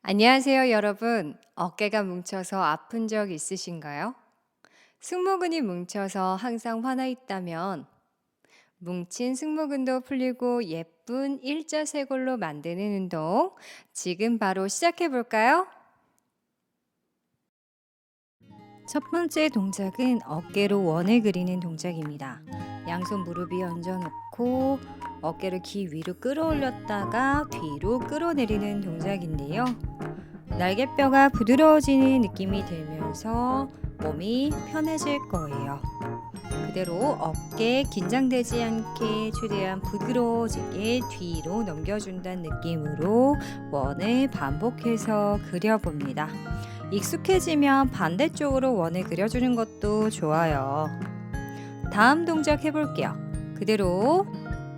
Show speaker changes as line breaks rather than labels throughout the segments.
안녕하세요, 여러분. 어깨가 뭉쳐서 아픈 적 있으신가요? 승모근이 뭉쳐서 항상 화나 있다면 뭉친 승모근도 풀리고 예쁜 일자쇄골로 만드는 운동 지금 바로 시작해 볼까요? 첫 번째 동작은 어깨로 원을 그리는 동작입니다. 양손 무릎 위에 얹어놓고 어깨를 귀 위로 끌어올렸다가 뒤로 끌어내리는 동작인데요. 날개뼈가 부드러워지는 느낌이 들면서 몸이 편해질 거예요. 그대로 어깨 긴장되지 않게 최대한 부드러워지게 뒤로 넘겨준다는 느낌으로 원을 반복해서 그려봅니다. 익숙해지면 반대쪽으로 원을 그려주는 것도 좋아요. 다음 동작 해볼게요. 그대로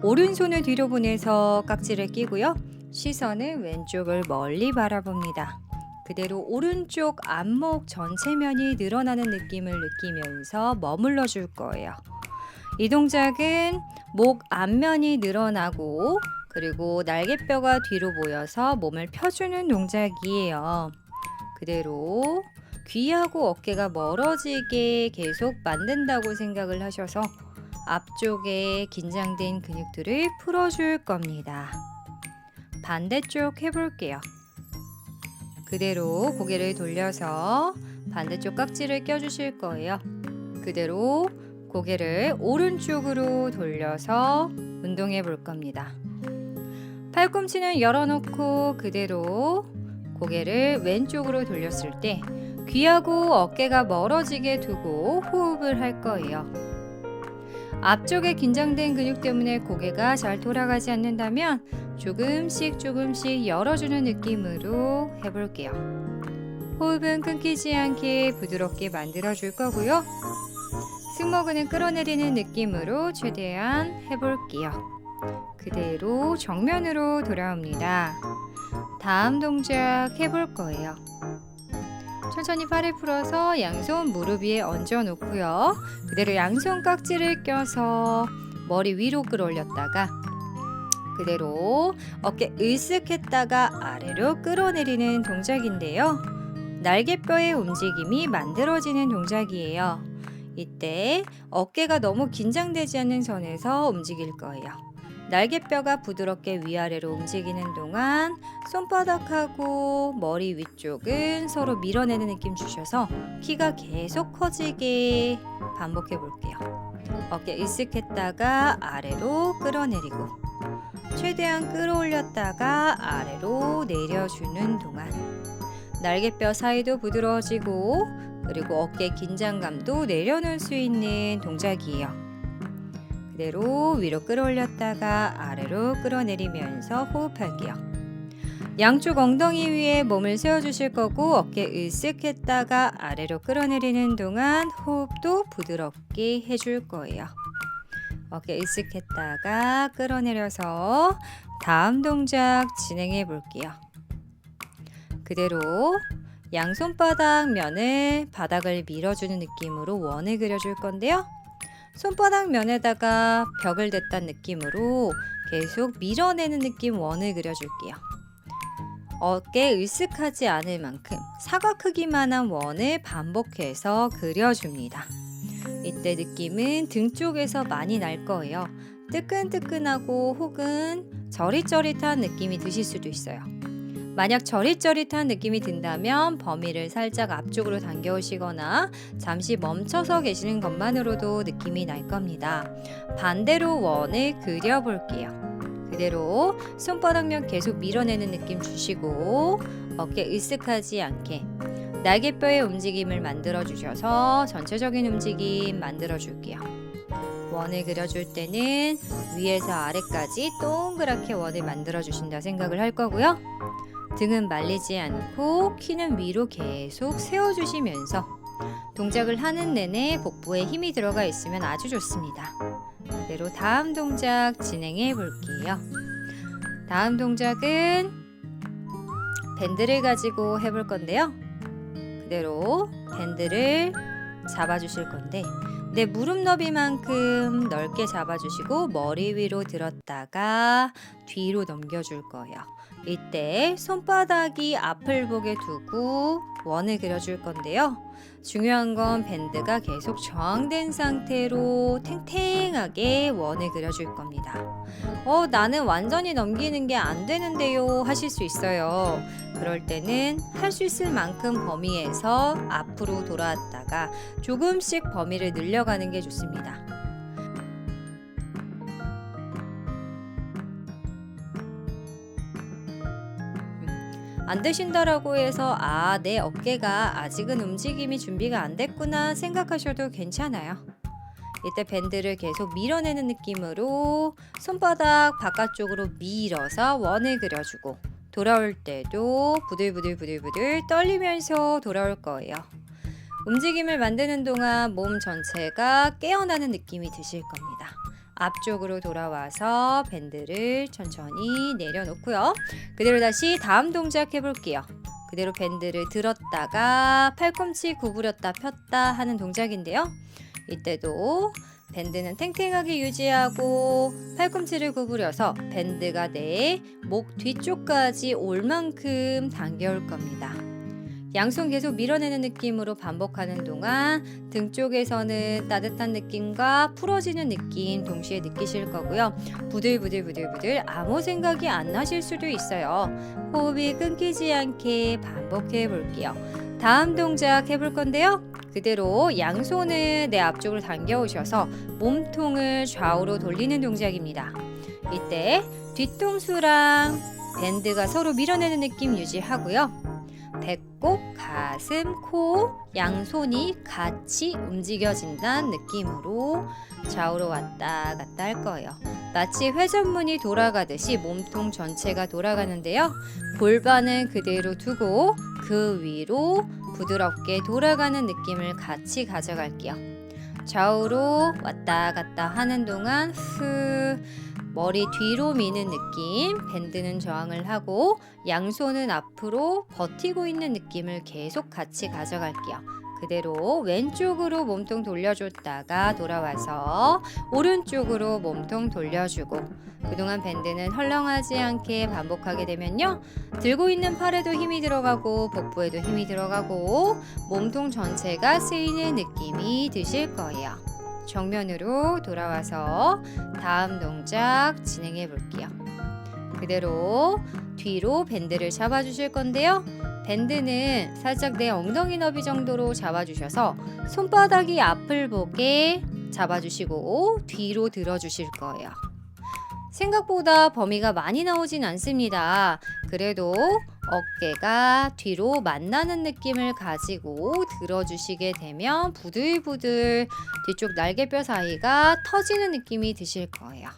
오른손을 뒤로 보내서 깍지를 끼고요. 시선은 왼쪽을 멀리 바라봅니다. 그대로 오른쪽 안목 전체면이 늘어나는 느낌을 느끼면서 머물러 줄 거예요. 이 동작은 목 앞면이 늘어나고 그리고 날개뼈가 뒤로 모여서 몸을 펴주는 동작이에요. 그대로 귀하고 어깨가 멀어지게 계속 만든다고 생각을 하셔서 앞쪽에 긴장된 근육들을 풀어줄 겁니다. 반대쪽 해볼게요. 그대로 고개를 돌려서 반대쪽 깍지를 껴주실 거예요. 그대로 고개를 오른쪽으로 돌려서 운동해 볼 겁니다. 팔꿈치는 열어놓고 그대로 고개를 왼쪽으로 돌렸을 때 귀하고 어깨가 멀어지게 두고 호흡을 할 거예요. 앞쪽에 긴장된 근육 때문에 고개가 잘 돌아가지 않는다면 조금씩 열어주는 느낌으로 해볼게요. 호흡은 끊기지 않게 부드럽게 만들어 줄 거고요. 승모근을 끌어내리는 느낌으로 최대한 해볼게요. 그대로 정면으로 돌아옵니다. 다음 동작 해볼 거예요. 천천히 팔을 풀어서 양손 무릎 위에 얹어 놓고요. 그대로 양손 깍지를 껴서 머리 위로 끌어올렸다가 그대로 어깨 으쓱했다가 아래로 끌어내리는 동작인데요. 날개뼈의 움직임이 만들어지는 동작이에요. 이때 어깨가 너무 긴장되지 않는 선에서 움직일 거예요. 날개뼈가 부드럽게 위아래로 움직이는 동안 손바닥하고 머리 위쪽은 서로 밀어내는 느낌 주셔서 키가 계속 커지게 반복해 볼게요. 어깨 으쓱했다가 아래로 끌어내리고 최대한 끌어올렸다가 아래로 내려주는 동안 날개뼈 사이도 부드러워지고 그리고 어깨 긴장감도 내려놓을 수 있는 동작이에요. 그대로 위로 끌어올렸다가 아래로 끌어내리면서 호흡할게요. 양쪽 엉덩이 위에 몸을 세워주실 거고 어깨 으쓱했다가 아래로 끌어내리는 동안 호흡도 부드럽게 해줄 거예요. 어깨 으쓱했다가 끌어내려서 다음 동작 진행해 볼게요. 그대로 양손바닥 면을 바닥을 밀어주는 느낌으로 원을 그려줄 건데요. 손바닥 면에다가 벽을 댔다는 느낌으로 계속 밀어내는 느낌 원을 그려줄게요. 어깨 으쓱하지 않을 만큼 사과 크기만한 원을 반복해서 그려줍니다. 이때 느낌은 등 쪽에서 많이 날 거예요. 뜨끈뜨끈하고 혹은 저릿저릿한 느낌이 드실 수도 있어요. 만약 저릿저릿한 느낌이 든다면 범위를 살짝 앞쪽으로 당겨오시거나 잠시 멈춰서 계시는 것만으로도 느낌이 날 겁니다. 반대로 원을 그려볼게요. 그대로 손바닥면 계속 밀어내는 느낌 주시고 어깨 으쓱하지 않게 날개뼈의 움직임을 만들어 주셔서 전체적인 움직임 만들어 줄게요. 원을 그려줄 때는 위에서 아래까지 동그랗게 원을 만들어 주신다 생각을 할 거고요. 등은 말리지 않고 키는 위로 계속 세워주시면서 동작을 하는 내내 복부에 힘이 들어가 있으면 아주 좋습니다. 그대로 다음 동작 진행해 볼게요. 다음 동작은 밴드를 가지고 해볼 건데요. 그대로 밴드를 잡아주실 건데 내 무릎 너비만큼 넓게 잡아주시고 머리 위로 들었다가 뒤로 넘겨줄 거예요. 이때 손바닥이 앞을 보게 두고 원을 그려줄 건데요. 중요한 건 밴드가 계속 저항된 상태로 탱탱하게 원을 그려줄 겁니다. 나는 완전히 넘기는 게 안 되는데요 하실 수 있어요. 그럴 때는 할 수 있을 만큼 범위에서 앞으로 돌아왔다가 조금씩 범위를 늘려가는 게 좋습니다. 안 되신다라고 해서 내 어깨가 아직은 움직임이 준비가 안 됐구나 생각하셔도 괜찮아요. 이때 밴드를 계속 밀어내는 느낌으로 손바닥 바깥쪽으로 밀어서 원을 그려주고 돌아올 때도 부들부들 떨리면서 돌아올 거예요. 움직임을 만드는 동안 몸 전체가 깨어나는 느낌이 드실 겁니다. 앞쪽으로 돌아와서 밴드를 천천히 내려놓고요. 그대로 다시 다음 동작 해볼게요. 그대로 밴드를 들었다가 팔꿈치 구부렸다 폈다 하는 동작인데요. 이때도 밴드는 탱탱하게 유지하고 팔꿈치를 구부려서 밴드가 내 목 뒤쪽까지 올 만큼 당겨올 겁니다. 양손 계속 밀어내는 느낌으로 반복하는 동안 등 쪽에서는 따뜻한 느낌과 풀어지는 느낌 동시에 느끼실 거고요. 부들부들 아무 생각이 안 나실 수도 있어요. 호흡이 끊기지 않게 반복해 볼게요. 다음 동작 해볼 건데요. 그대로 양손을 내 앞쪽으로 당겨 오셔서 몸통을 좌우로 돌리는 동작입니다. 이때 뒤통수랑 밴드가 서로 밀어내는 느낌 유지하고요. 배꼽, 가슴, 코, 양손이 같이 움직여진다는 느낌으로 좌우로 왔다 갔다 할 거예요. 마치 회전문이 돌아가듯이 몸통 전체가 돌아가는데요. 골반은 그대로 두고 그 위로 부드럽게 돌아가는 느낌을 같이 가져갈게요. 좌우로 왔다 갔다 하는 동안 머리 뒤로 미는 느낌, 밴드는 저항을 하고 양손은 앞으로 버티고 있는 느낌을 계속 같이 가져갈게요. 그대로 왼쪽으로 몸통 돌려줬다가 돌아와서 오른쪽으로 몸통 돌려주고 그동안 밴드는 헐렁하지 않게 반복하게 되면요. 들고 있는 팔에도 힘이 들어가고 복부에도 힘이 들어가고 몸통 전체가 쓰이는 느낌이 드실 거예요. 정면으로 돌아와서 다음 동작 진행해 볼게요. 그대로 뒤로 밴드를 잡아주실 건데요. 밴드는 살짝 내 엉덩이 너비 정도로 잡아주셔서 손바닥이 앞을 보게 잡아주시고 뒤로 들어주실 거예요. 생각보다 범위가 많이 나오진 않습니다. 그래도 어깨가 뒤로 만나는 느낌을 가지고 들어주시게 되면 부들부들 뒤쪽 날개뼈 사이가 터지는 느낌이 드실 거예요.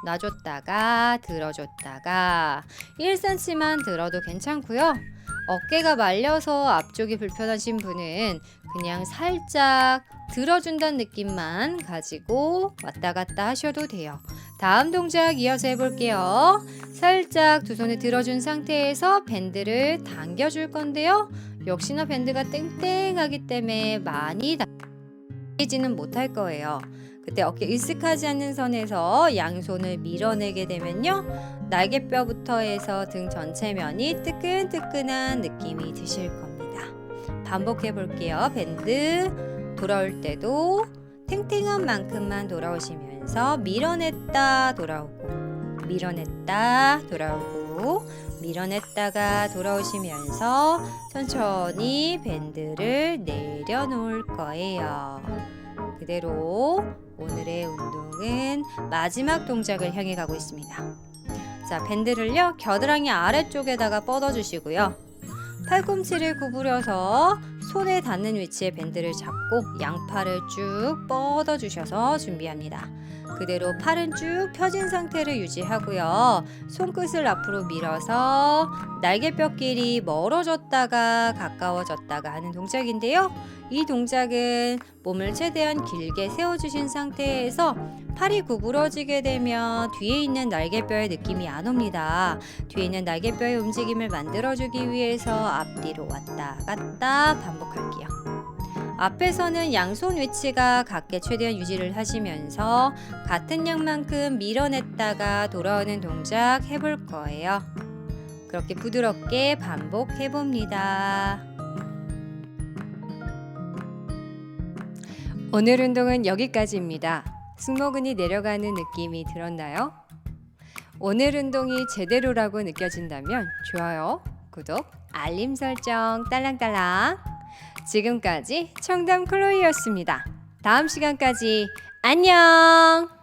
놔줬다가 들어줬다가 1cm만 들어도 괜찮고요. 어깨가 말려서 앞쪽이 불편하신 분은 그냥 살짝 들어준다는 느낌만 가지고 왔다 갔다 하셔도 돼요. 다음 동작 이어서 해볼게요. 살짝 두 손을 들어준 상태에서 밴드를 당겨줄 건데요. 역시나 밴드가 땡땡하기 때문에 많이 당기지는 못할 거예요. 그때 어깨 으쓱하지 않는 선에서 양손을 밀어내게 되면요. 날개뼈부터 해서 등 전체 면이 뜨끈뜨끈한 느낌이 드실 겁니다. 반복해 볼게요. 밴드 돌아올 때도 탱탱한 만큼만 돌아오시면서 밀어냈다 돌아오고 밀어냈다 돌아오고 밀어냈다가 돌아오시면서 천천히 밴드를 내려놓을 거예요. 그대로 오늘의 운동은 마지막 동작을 향해 가고 있습니다. 자, 밴드를요 겨드랑이 아래쪽에다가 뻗어주시고요. 팔꿈치를 구부려서 손에 닿는 위치에 밴드를 잡고 양팔을 쭉 뻗어주셔서 준비합니다. 그대로 팔은 쭉 펴진 상태를 유지하고요. 손끝을 앞으로 밀어서 날개뼈끼리 멀어졌다가 가까워졌다가 하는 동작인데요. 이 동작은 몸을 최대한 길게 세워주신 상태에서 팔이 구부러지게 되면 뒤에 있는 날개뼈의 느낌이 안 옵니다. 뒤에 있는 날개뼈의 움직임을 만들어주기 위해서 앞뒤로 왔다 갔다 반복할게요. 앞에서는 양손 위치가 같게 최대한 유지를 하시면서 같은 양만큼 밀어냈다가 돌아오는 동작 해볼 거예요. 그렇게 부드럽게 반복해 봅니다. 오늘 운동은 여기까지입니다. 승모근이 내려가는 느낌이 들었나요? 오늘 운동이 제대로라고 느껴진다면 좋아요, 구독, 알림 설정 딸랑딸랑. 지금까지 청담 클로이였습니다. 다음 시간까지 안녕!